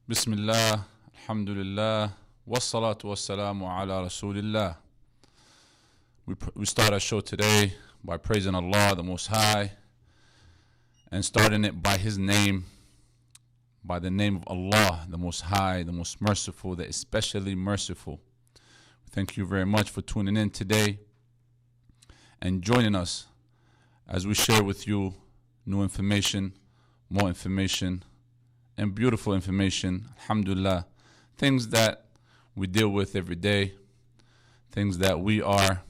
Bismillah, alhamdulillah, wassalatu wassalamu ala rasulillah. We start our show today by praising Allah, the Most High, and starting it by His name, by the name of Allah, the Most High, the Most Merciful, the especially merciful. Thank you very much for tuning in today and joining us as we share with you new information, more information, and beautiful information, alhamdulillah, things that we deal with every day, things that we are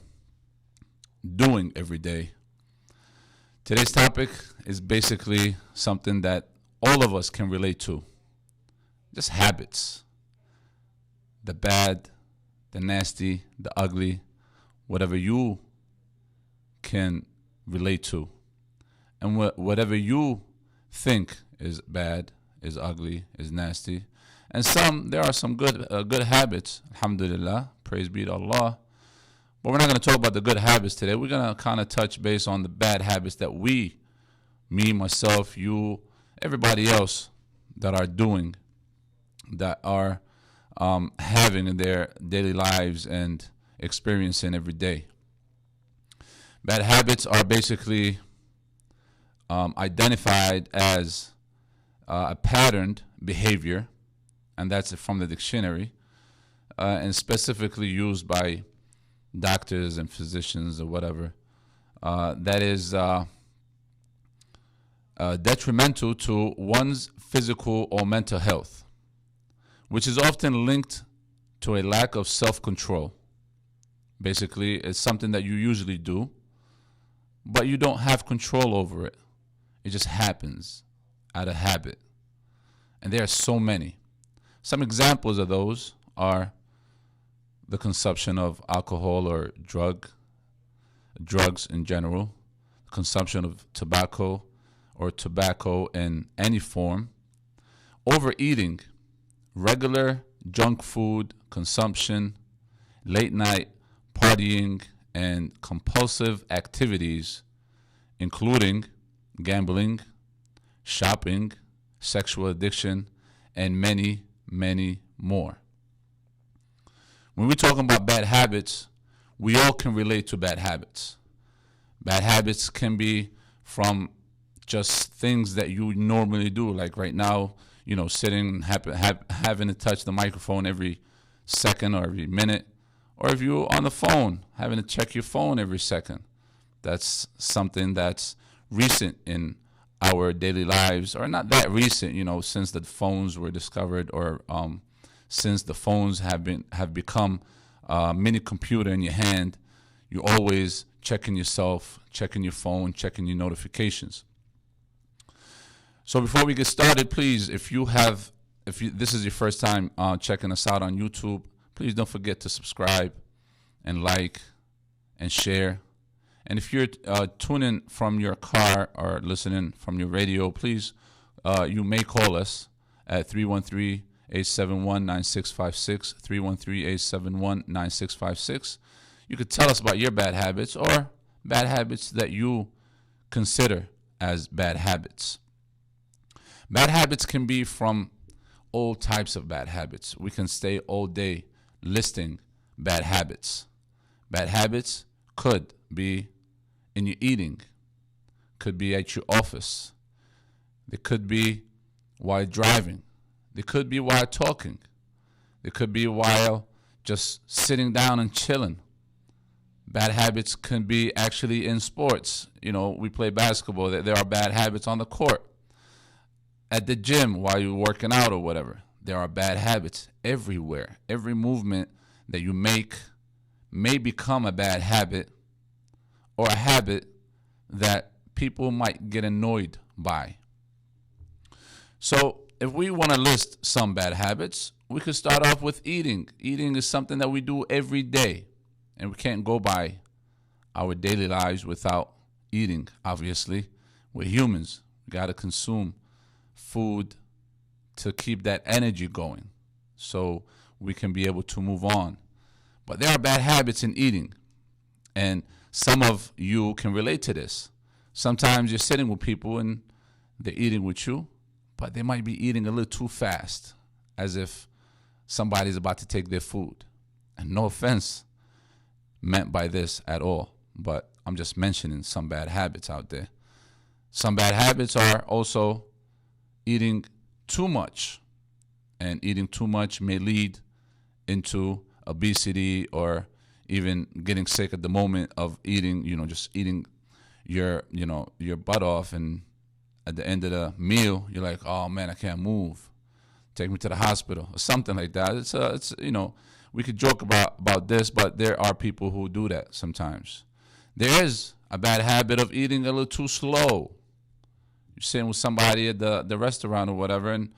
doing every day. Today's topic is basically something that all of us can relate to. Just habits. The bad, the nasty, the ugly, whatever you can relate to. And whatever you think is bad, is ugly, is nasty. And there are some good habits, alhamdulillah, praise be to Allah. But we're not going to talk about the good habits today. We're going to kind of touch base on the bad habits that me, myself, you, everybody else that are doing, that are having in their daily lives and experiencing every day. Bad habits are basically identified as a patterned behavior, and that's from the dictionary, and specifically used by doctors and physicians or whatever, that is detrimental to one's physical or mental health, which is often linked to a lack of self-control. Basically, it's something that you usually do, but you don't have control over it. It just happens out of habit. And there are so many. Some examples of those are the consumption of alcohol or drugs in general, consumption of tobacco or tobacco in any form, overeating, regular junk food consumption, late night partying, and compulsive activities, including gambling, shopping, sexual addiction, and many, many more. When we're talking about bad habits, we all can relate to bad habits. Bad habits can be from just things that you normally do, like right now, sitting, having to touch the microphone every second or every minute, or if you're on the phone, having to check your phone every second. That's something that's recent in our daily lives, or not that recent, since the phones were discovered, or since the phones have become a mini computer in your hand. You're always checking yourself, checking your phone, checking your notifications. So before we get started, please, if this is your first time checking us out on YouTube, please don't forget to subscribe and like and share. And if you're tuning from your car or listening from your radio, please, you may call us at 313-871-9656, 313-871-9656. You could tell us about your bad habits or bad habits that you consider as bad habits. Bad habits can be from all types of bad habits. We can stay all day listing bad habits. Bad habits could be in your eating, could be at your office, they could be while driving, they could be while talking, they could be while just sitting down and chilling. Bad habits can be actually in sports. We play basketball, there are bad habits on the court. At the gym while you're working out or whatever, there are bad habits everywhere. Every movement that you make may become a bad habit, or a habit that people might get annoyed by. So if we want to list some bad habits, we could start off with eating. Eating is something that we do every day, and we can't go by our daily lives without eating, obviously. We're humans. We got to consume food to keep that energy going so we can be able to move on. But there are bad habits in eating, and some of you can relate to this. Sometimes you're sitting with people and they're eating with you, but they might be eating a little too fast. as if somebody's about to take their food. And no offense meant by this at all, but I'm just mentioning some bad habits out there. Some bad habits are also eating too much, and eating too much may lead into obesity or even getting sick at the moment of eating, just eating your butt off, and at the end of the meal you're like, oh man, I can't move, take me to the hospital or something like that. It's we could joke about this, but there are people who do that sometimes. There is a bad habit of eating a little too slow. You're sitting with somebody at the restaurant or whatever, and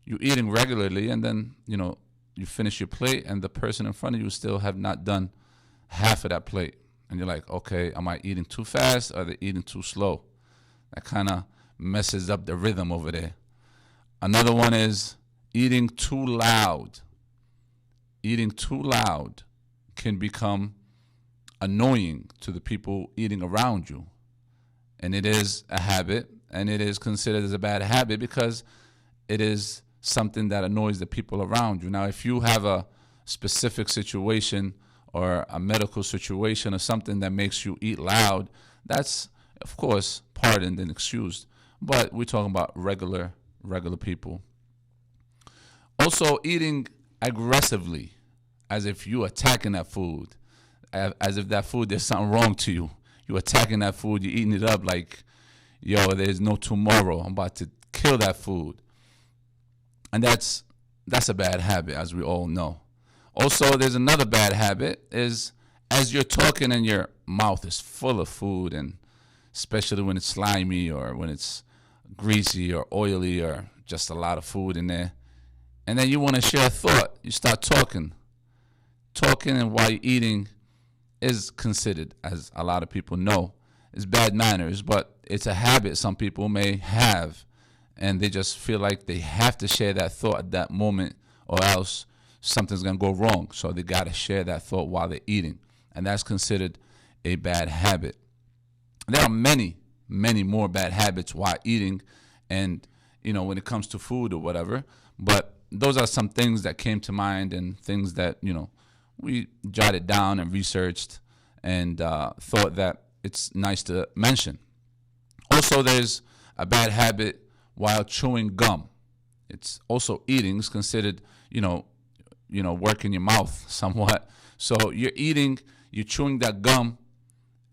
you're eating regularly, and then you finish your plate, and the person in front of you still have not done half of that plate, and you're like, okay, am I eating too fast or are they eating too slow? That kind of messes up the rhythm over there. Another one is eating too loud. Eating too loud can become annoying to the people eating around you, and it is a habit, and it is considered as a bad habit because it is something that annoys the people around you. Now, if you have a specific situation or a medical situation or something that makes you eat loud, that's, of course, pardoned and excused. But we're talking about regular people. Also, eating aggressively, as if you attacking that food, as if that food, there's something wrong to you. You're attacking that food, you're eating it up like, yo, there's no tomorrow. I'm about to kill that food. And that's a bad habit, as we all know. Also, there's another bad habit, is as you're talking and your mouth is full of food, and especially when it's slimy or when it's greasy or oily or just a lot of food in there, and then you want to share a thought. You start talking, and while you're eating is considered, as a lot of people know, is bad manners, but it's a habit some people may have, and they just feel like they have to share that thought at that moment, or else something's going to go wrong. So they got to share that thought while they're eating, and that's considered a bad habit. There are many more bad habits while eating, and when it comes to food or whatever, but those are some things that came to mind, and things that we jotted down and researched, and thought that it's nice to mention. Also, there's a bad habit while chewing gum. It's also eating. It's considered, working your mouth somewhat. So you're eating, you're chewing that gum,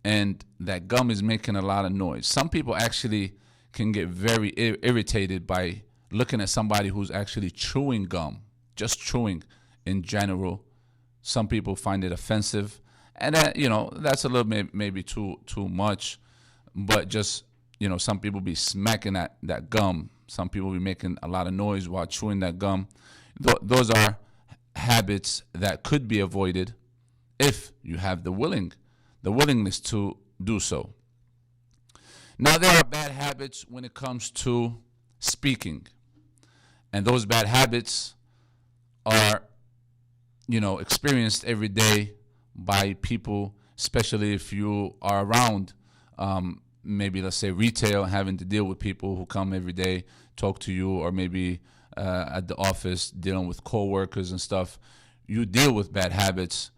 and that gum is making a lot of noise. Some people actually can get very irritated by looking at somebody who's actually chewing gum, just chewing in general. Some people find it offensive, and that, that's a little bit maybe too much, but just, some people be smacking that gum. Some people be making a lot of noise while chewing that gum. Those are habits that could be avoided if you have the willingness to do so. Now, there are bad habits when it comes to speaking, and those bad habits are, experienced every day by people, especially if you are around, maybe let's say retail, having to deal with people who come every day, talk to you, or maybe at the office dealing with coworkers and stuff. You deal with bad habits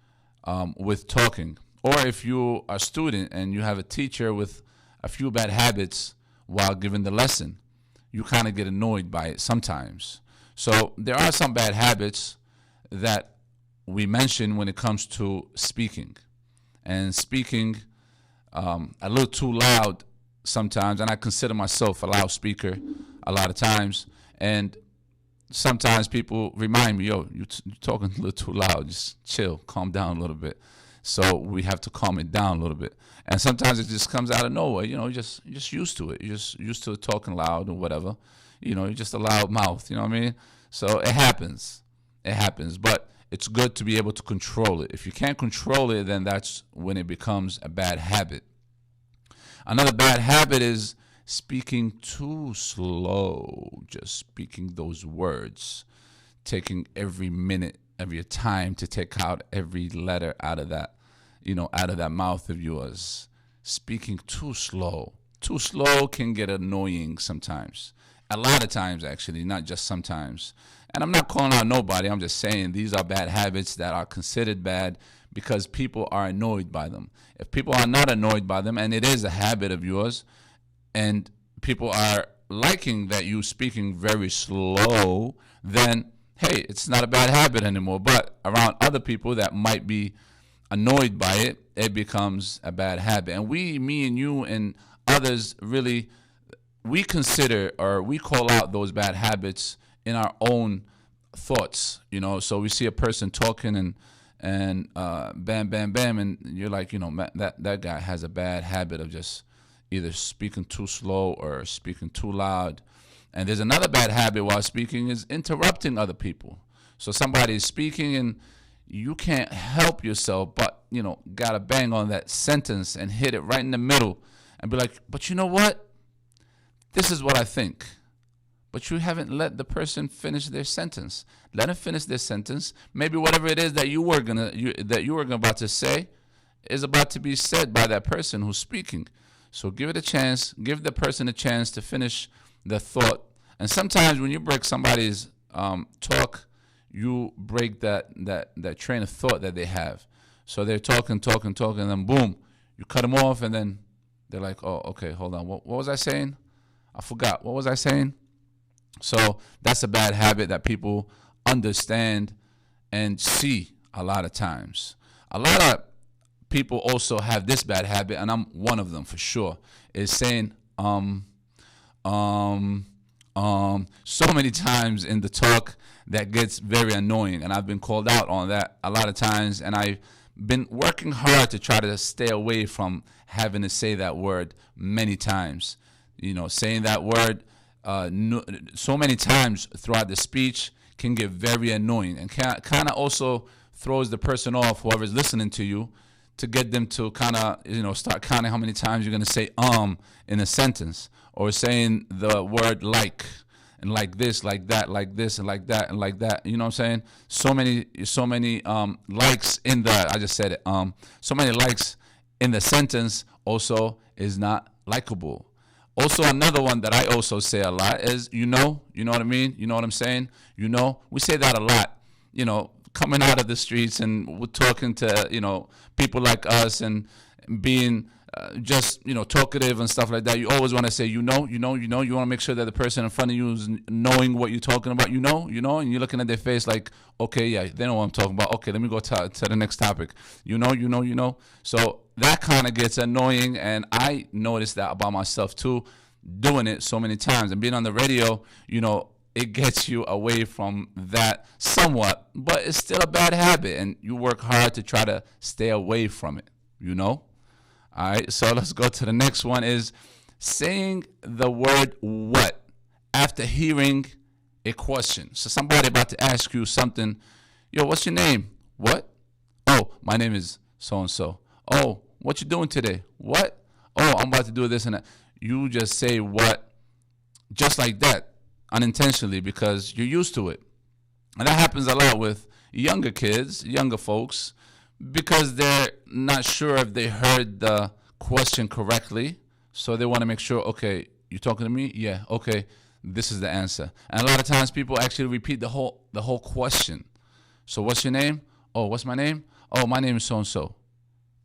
with talking. Or if you are a student and you have a teacher with a few bad habits while giving the lesson, you kind of get annoyed by it sometimes. So there are some bad habits that we mention when it comes to speaking. And speaking a little too loud sometimes, and I consider myself a loud speaker a lot of times, and sometimes people remind me, yo, you're talking a little too loud, just chill, calm down a little bit. So we have to calm it down a little bit. And sometimes it just comes out of nowhere, you're just used to it. You're just used to talking loud or whatever. You're just a loud mouth, you know what I mean? So it happens. But it's good to be able to control it. If you can't control it, then that's when it becomes a bad habit. Another bad habit is speaking too slow, just speaking those words, taking every minute of your time to take out every letter out of that, out of that mouth of yours. Speaking too slow. Too slow can get annoying sometimes. A lot of times, actually, not just sometimes. And I'm not calling out nobody. I'm just saying these are bad habits that are considered bad because people are annoyed by them. If people are not annoyed by them, and it is a habit of yours, and people are liking that you speaking very slow, then hey, it's not a bad habit anymore. But around other people that might be annoyed by it, it becomes a bad habit. And we, me and you and others, really, we consider or we call out those bad habits in our own thoughts. So we see a person talking and bam, bam, bam, and you're like, that guy has a bad habit of just either speaking too slow or speaking too loud. And there's another bad habit while speaking is interrupting other people. So somebody is speaking and you can't help yourself but, gotta bang on that sentence and hit it right in the middle and be like, but you know what? This is what I think. But you haven't let the person finish their sentence. Let them finish their sentence. Maybe whatever it is that you were about to say is about to be said by that person who's speaking. So give it a chance. Give the person a chance to finish the thought. And sometimes when you break somebody's talk, you break that train of thought that they have. So they're talking, and then boom, you cut them off, and then they're like, oh, okay, hold on. What was I saying? I forgot. What was I saying? So that's a bad habit that people understand and see a lot of times. A lot of people also have this bad habit, and I'm one of them for sure, is saying so many times in the talk that gets very annoying. And I've been called out on that a lot of times, and I've been working hard to try to stay away from having to say that word many times. Saying that word so many times throughout the speech can get very annoying and kind of also throws the person off, whoever's listening to you, to get them to kind of, start counting how many times you're going to say in a sentence, or saying the word like, and like this, like that, like this, and like that, and like that. You know what I'm saying? So many likes in the, I just said it, so many likes in the sentence also is not likable. Also, another one that I also say a lot is, you know what I mean? You know what I'm saying? We say that a lot, coming out of the streets, and we're talking to, people like us, and being just, talkative and stuff like that. You always want to say, you want to make sure that the person in front of you is knowing what you're talking about, and you're looking at their face like, okay, yeah, they know what I'm talking about. Okay, let me go to the next topic. So that kind of gets annoying, and I noticed that about myself too, doing it so many times. And being on the radio, it gets you away from that somewhat, but it's still a bad habit, and you work hard to try to stay away from it, All right, so let's go to the next one, is saying the word what after hearing a question. So somebody about to ask you something. Yo, what's your name? What? Oh, my name is so-and-so. Oh, what you doing today? What? Oh, I'm about to do this and that. You just say what just like that, unintentionally, because you're used to it. And that happens a lot with younger kids, younger folks, because they're not sure if they heard the question correctly. So they want to make sure, okay, you talking to me? Yeah, okay, this is the answer. And a lot of times people actually repeat the whole question. So what's your name? Oh, what's my name? Oh, my name is so-and-so.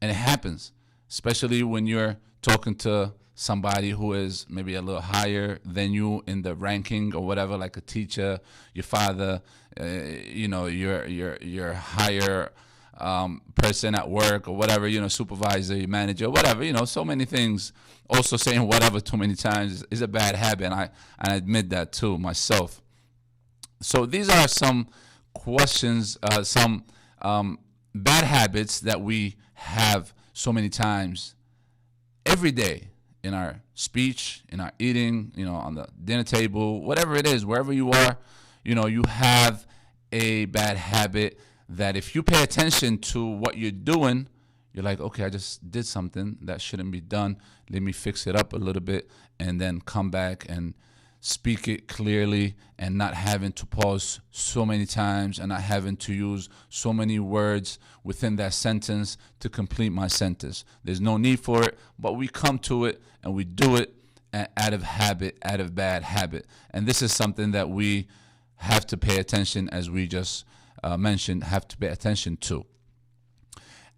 And it happens, especially when you're talking to somebody who is maybe a little higher than you in the ranking or whatever, like a teacher, your father, your higher person at work or whatever, supervisor, your manager, whatever, so many things. Also saying whatever too many times is a bad habit, and I admit that too myself. So these are some questions, some bad habits that we have so many times every day in our speech, in our eating, on the dinner table, whatever it is, wherever you are, you have a bad habit that if you pay attention to what you're doing, you're like, okay, I just did something that shouldn't be done. Let me fix it up a little bit and then come back and speak it clearly, and not having to pause so many times and not having to use so many words within that sentence to complete my sentence. There's no need for it, but we come to it and we do it, out of habit, out of bad habit. And this is something that we have to pay attention, as we just mentioned, have to pay attention to.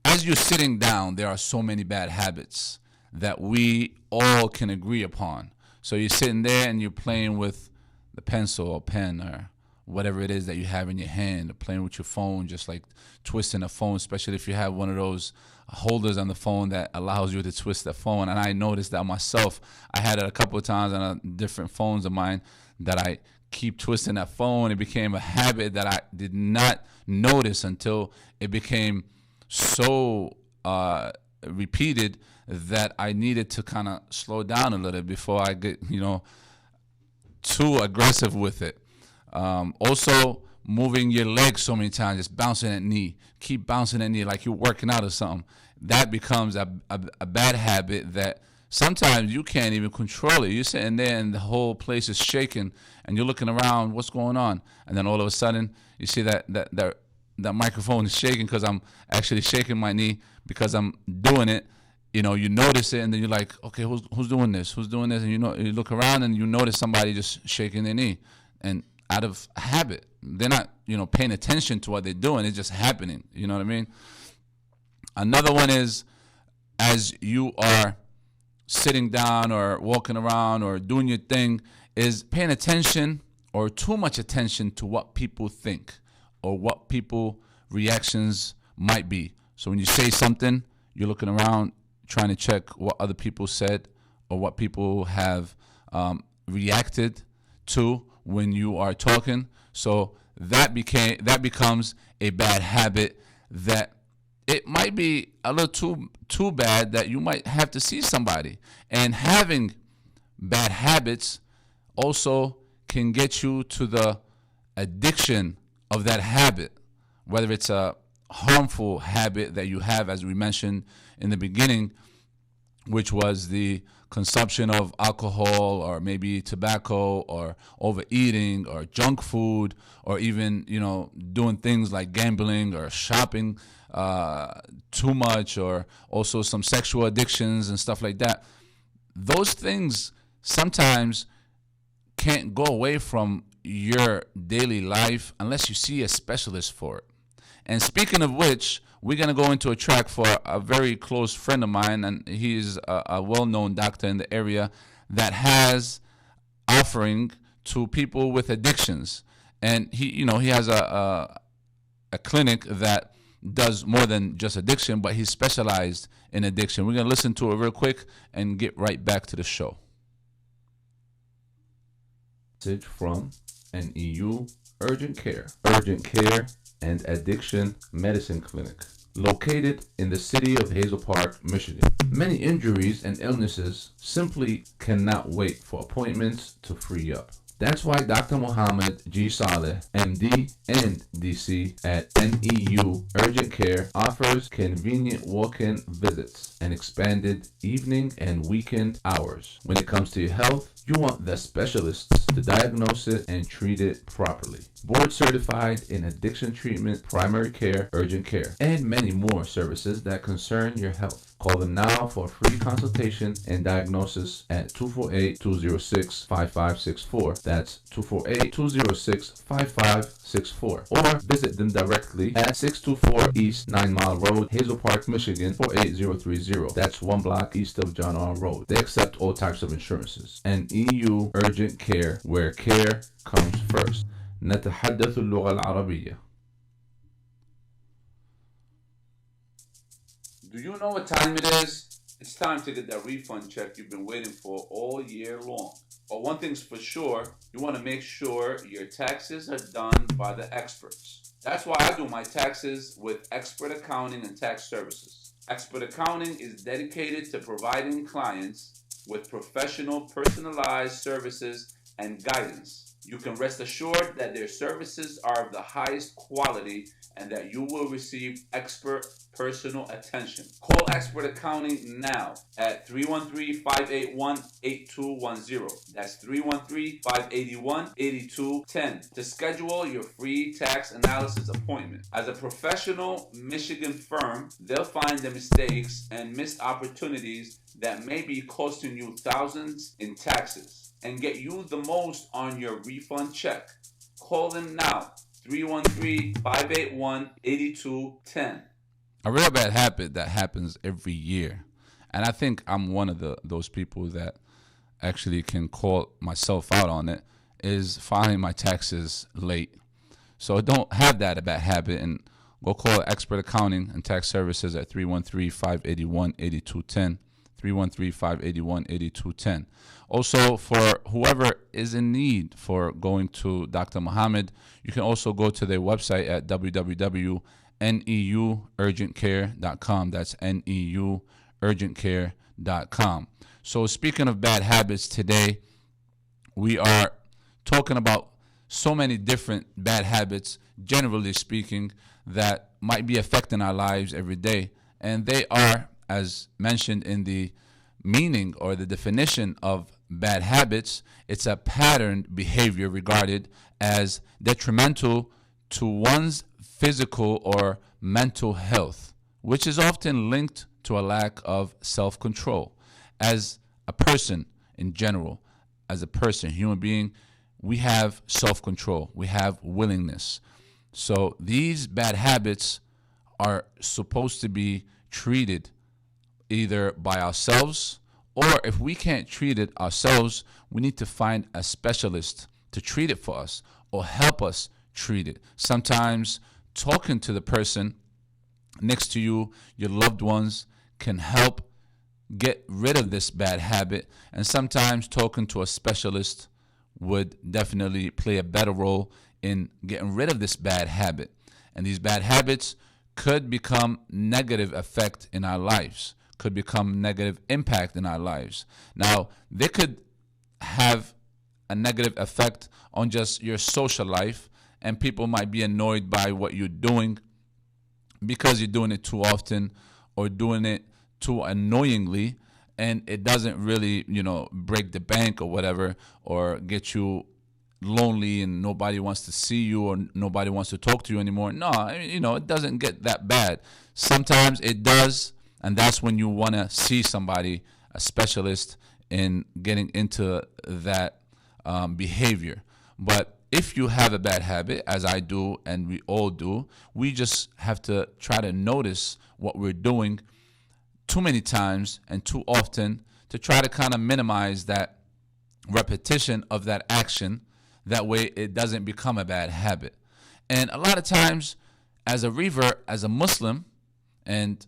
As you're sitting down, there are so many bad habits that we all can agree upon. So you're sitting there and you're playing with the pencil or pen or whatever it is that you have in your hand, or playing with your phone, just like twisting a phone, especially if you have one of those holders on the phone that allows you to twist the phone. And I noticed that myself. I had it a couple of times on different phones of mine that I keep twisting that phone. It became a habit that I did not notice until it became so repeated that I needed to kind of slow down a little before I get, too aggressive with it. Also, moving your legs so many times, just bouncing that knee, keep bouncing that knee like you're working out or something. That becomes a bad habit that sometimes you can't even control it. You're sitting there and the whole place is shaking, and you're looking around, what's going on? And then all of a sudden, you see that microphone is shaking because I'm actually shaking my knee because I'm doing it. You notice it, and then you're like, okay, who's doing this? Who's doing this? And you look around and you notice somebody just shaking their knee, and out of habit, they're not paying attention to what they're doing. It's just happening. You know what I mean? Another one is, as you are sitting down or walking around or doing your thing, is paying attention or too much attention to what people think or what people reactions might be. So when you say something, you're looking around trying to check what other people said or what people have reacted to when you are talking. So that becomes a bad habit that it might be a little too bad that you might have to see somebody. And having bad habits also can get you to the addiction of that habit, whether it's a harmful habit that you have, as we mentioned in the beginning, which was the consumption of alcohol or maybe tobacco or overeating or junk food, or even doing things like gambling or shopping too much, or also some sexual addictions and stuff like that. Those things sometimes can't go away from your daily life unless you see a specialist for it. And speaking of which, we're going to go into a track for a very close friend of mine, and he's a well-known doctor in the area that has offering to people with addictions. And he has a clinic that does more than just addiction, but he's specialized in addiction. We're going to listen to it real quick and get right back to the show. Message from an EU urgent care and addiction medicine clinic located in the city of Hazel Park, Michigan. Many injuries and illnesses simply cannot wait for appointments to free up. That's why Dr. Mohammed G. Saleh, MD and DC at NEU Urgent Care offers convenient walk-in visits and expanded evening and weekend hours. When it comes to your health, you want the specialists to diagnose it and treat it properly. Board certified in addiction treatment, primary care, urgent care, and many more services that concern your health. Call them now for a free consultation and diagnosis at 248-206-5564. That's 248-206-5564. Or visit them directly at 624 East 9 Mile Road, Hazel Park, Michigan 48030. That's 1 block east of John R. Road. They accept all types of insurances. And EU Urgent Care, where care comes first. نتحدث اللغة العربية. Do you know what time it is? It's time to get that refund check you've been waiting for all year long. But one thing's for sure, you want to make sure your taxes are done by the experts. That's why I do my taxes with Expert Accounting and Tax Services. Expert Accounting is dedicated to providing clients with professional, personalized services and guidance. You can rest assured that their services are of the highest quality and that you will receive expert personal attention. Call Expert Accounting now at 313-581-8210. That's 313-581-8210 to schedule your free tax analysis appointment. As a professional Michigan firm, they'll find the mistakes and missed opportunities that may be costing you thousands in taxes and get you the most on your refund check. Call them now, 313-581-8210. A real bad habit that happens every year, and I think I'm one of those people that actually can call myself out on it, is filing my taxes late. So don't have that bad habit, and go call Expert Accounting and Tax Services at 313-581-8210. 313-581-8210. Also, for whoever is in need for going to Dr. Muhammad, you can also go to their website at www.neuurgentcare.com. That's neuurgentcare.com. So speaking of bad habits, today we are talking about so many different bad habits, generally speaking, that might be affecting our lives every day. And they are, as mentioned in the meaning or the definition of bad habits, it's a patterned behavior regarded as detrimental to one's physical or mental health, which is often linked to a lack of self-control. As a person in general, as a person, human being, we have self-control, we have willingness. So these bad habits are supposed to be treated either by ourselves, or if we can't treat it ourselves, we need to find a specialist to treat it for us or help us treat it. Sometimes talking to the person next to you, your loved ones, can help get rid of this bad habit, and sometimes talking to a specialist would definitely play a better role in getting rid of this bad habit. And these bad habits could become negative effect in our lives, could become negative impact in our lives. Now, they could have a negative effect on just your social life, and people might be annoyed by what you're doing because you're doing it too often or doing it too annoyingly, and it doesn't really, break the bank or whatever, or get you lonely and nobody wants to see you or nobody wants to talk to you anymore. No, it doesn't get that bad. Sometimes it does, and that's when you want to see somebody, a specialist, in getting into that behavior. But if you have a bad habit, as I do and we all do, we just have to try to notice what we're doing too many times and too often to try to kind of minimize that repetition of that action. That way it doesn't become a bad habit. And a lot of times, as a revert, as a Muslim, and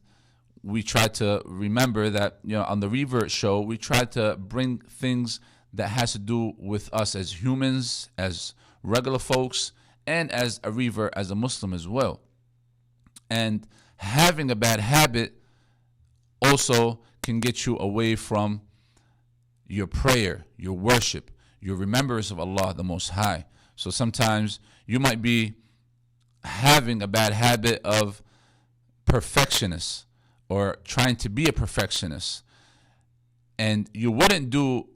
we try to remember that, on the Revert show, we try to bring things that has to do with us as humans, as regular folks, and as a revert, as a Muslim as well. And having a bad habit also can get you away from your prayer, your worship, your remembrance of Allah the Most High. So sometimes you might be having a bad habit of perfectionist or trying to be a perfectionist, and you wouldn't do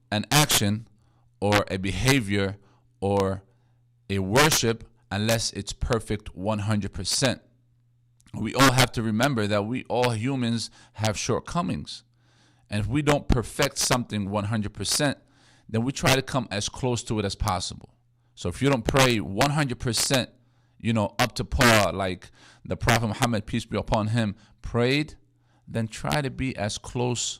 an action or a behavior or a worship unless it's perfect 100%. We all have to remember that we all humans have shortcomings. And if we don't perfect something 100%, then we try to come as close to it as possible. So if you don't pray 100%, up to par, like the Prophet Muhammad, peace be upon him, prayed, then try to be as close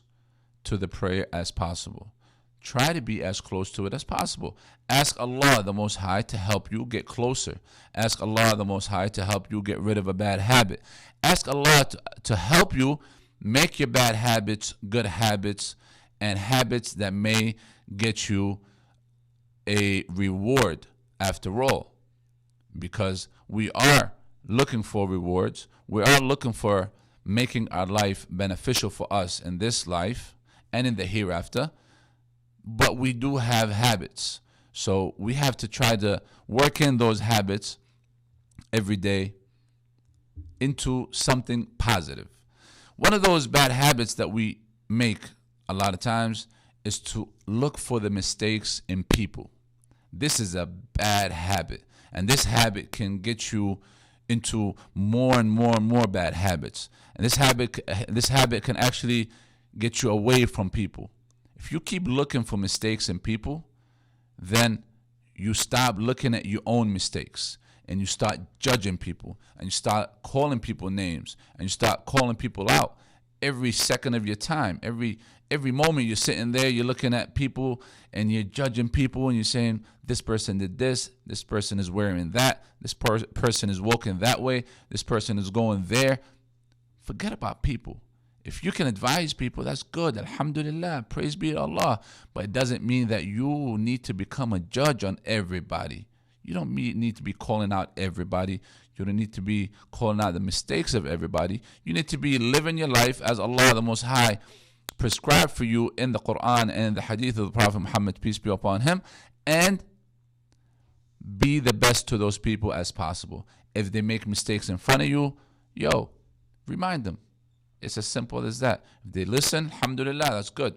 to the prayer as possible. Try to be as close to it as possible. Ask Allah the Most High to help you get closer. Ask Allah the Most High to help you get rid of a bad habit. Ask Allah to help you make your bad habits good habits, and habits that may get you a reward after all. Because we are looking for rewards. We are looking for making our life beneficial for us in this life and in the hereafter. But we do have habits. So we have to try to work in those habits every day into something positive. One of those bad habits that we make a lot of times is to look for the mistakes in people. This is a bad habit. And this habit can get you into more and more and more bad habits. And this habit can actually get you away from people. If you keep looking for mistakes in people, then you stop looking at your own mistakes, and you start judging people, and you start calling people names, and you start calling people out every second of your time. Every moment you're sitting there, you're looking at people and you're judging people, and you're saying, this person did this person is wearing that, this person is walking that way, this person is going there. Forget about people. If you can advise people, that's good. Alhamdulillah, praise be to Allah. But it doesn't mean that you need to become a judge on everybody. You don't need to be calling out everybody. You don't need to be calling out the mistakes of everybody. You need to be living your life as Allah the Most High prescribed for you in the Quran and the Hadith of the Prophet Muhammad, peace be upon him, and be the best to those people as possible. If they make mistakes in front of you, remind them. It's as simple as that. If they listen, alhamdulillah, that's good.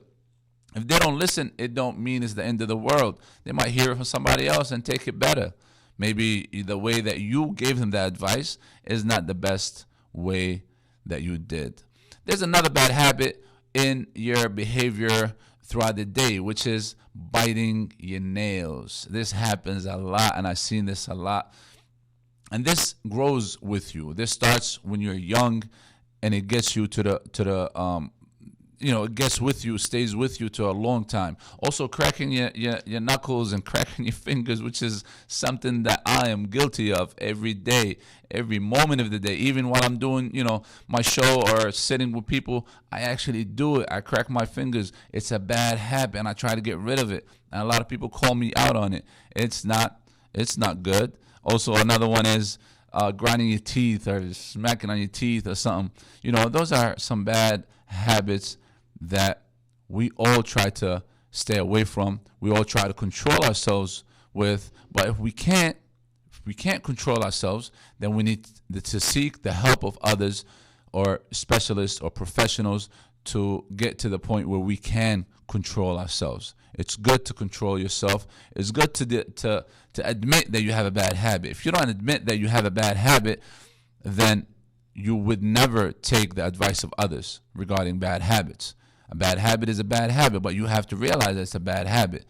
If they don't listen, it don't mean it's the end of the world. They might hear it from somebody else and take it better. Maybe the way that you gave them that advice is not the best way that you did. There's another bad habit in your behavior throughout the day, which is biting your nails. This happens a lot, and I've seen this a lot. And this grows with you. This starts when you're young, and it gets you it gets with you, stays with you to a long time. Also, cracking your knuckles and cracking your fingers, which is something that I am guilty of every day, every moment of the day. Even while I'm doing, my show or sitting with people, I actually do it. I crack my fingers. It's a bad habit, and I try to get rid of it. And a lot of people call me out on it. It's not good. Also, another one is grinding your teeth or smacking on your teeth or something. Those are some bad habits that we all try to stay away from. We all try to control ourselves with. But if we can't control ourselves, then we need to seek the help of others or specialists or professionals to get to the point where we can control ourselves. It's good to control yourself. It's good to admit that you have a bad habit. If you don't admit that you have a bad habit, then you would never take the advice of others regarding bad habits. A bad habit is a bad habit, but you have to realize it's a bad habit,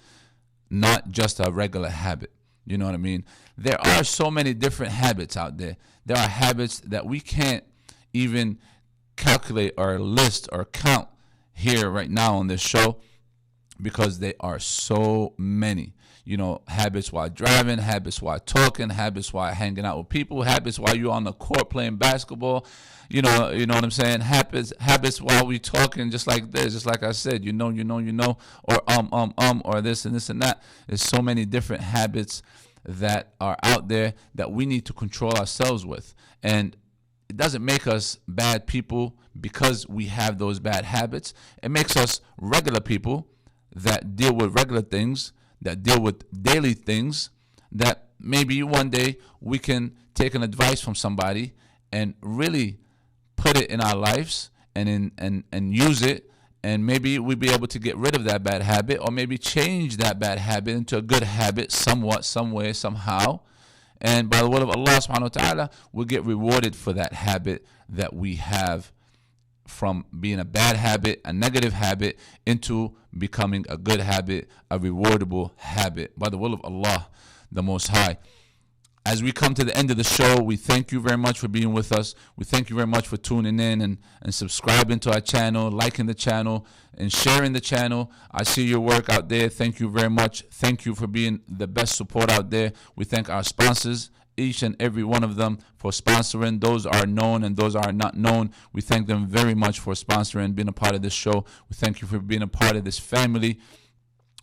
not just a regular habit. You know what I mean? There are so many different habits out there. There are habits that we can't even calculate or list or count here right now on this show, because there are so many. Habits while driving, habits while talking, habits while hanging out with people, habits while you're on the court playing basketball. You know what I'm saying? Habits while we talking, just like this, just like I said, or this and this and that. There's so many different habits that are out there that we need to control ourselves with. And it doesn't make us bad people because we have those bad habits. It makes us regular people that deal with regular things, that deal with daily things, that maybe one day we can take an advice from somebody and really put it in our lives and use it, and maybe we'll be able to get rid of that bad habit, or maybe change that bad habit into a good habit somewhat, some way, somehow. And by the will of Allah subhanahu wa ta'ala, we'll get rewarded for that habit that we have, from being a bad habit, a negative habit, into becoming a good habit, a rewardable habit, by the will of Allah the Most High. As we come to the end of the show, we thank you very much for being with us. We thank you very much for tuning in and subscribing to our channel, liking the channel, and sharing the channel. I see your work out there. Thank you very much. Thank you for being the best support out there. We thank our sponsors, each and every one of them, for sponsoring. Those are known and those are not known. We thank them very much for sponsoring, being a part of this show. We thank you for being a part of this family.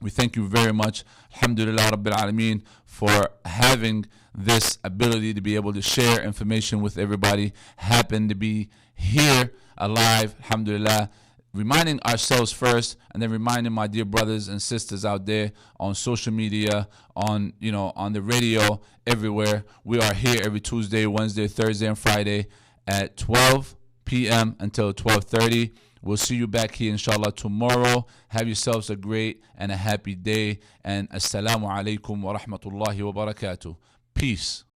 We thank you very much, alhamdulillah rabbil alameen, for having this ability to be able to share information with everybody. Happen to be here alive, alhamdulillah, reminding ourselves first, and then reminding my dear brothers and sisters out there on social media, on the radio, everywhere. We are here every Tuesday, Wednesday, Thursday, and Friday at 12 p.m. until 12:30. We'll see you back here, inshallah, tomorrow. Have yourselves a great and a happy day. And assalamu alaikum wa rahmatullahi wa barakatuh. Peace.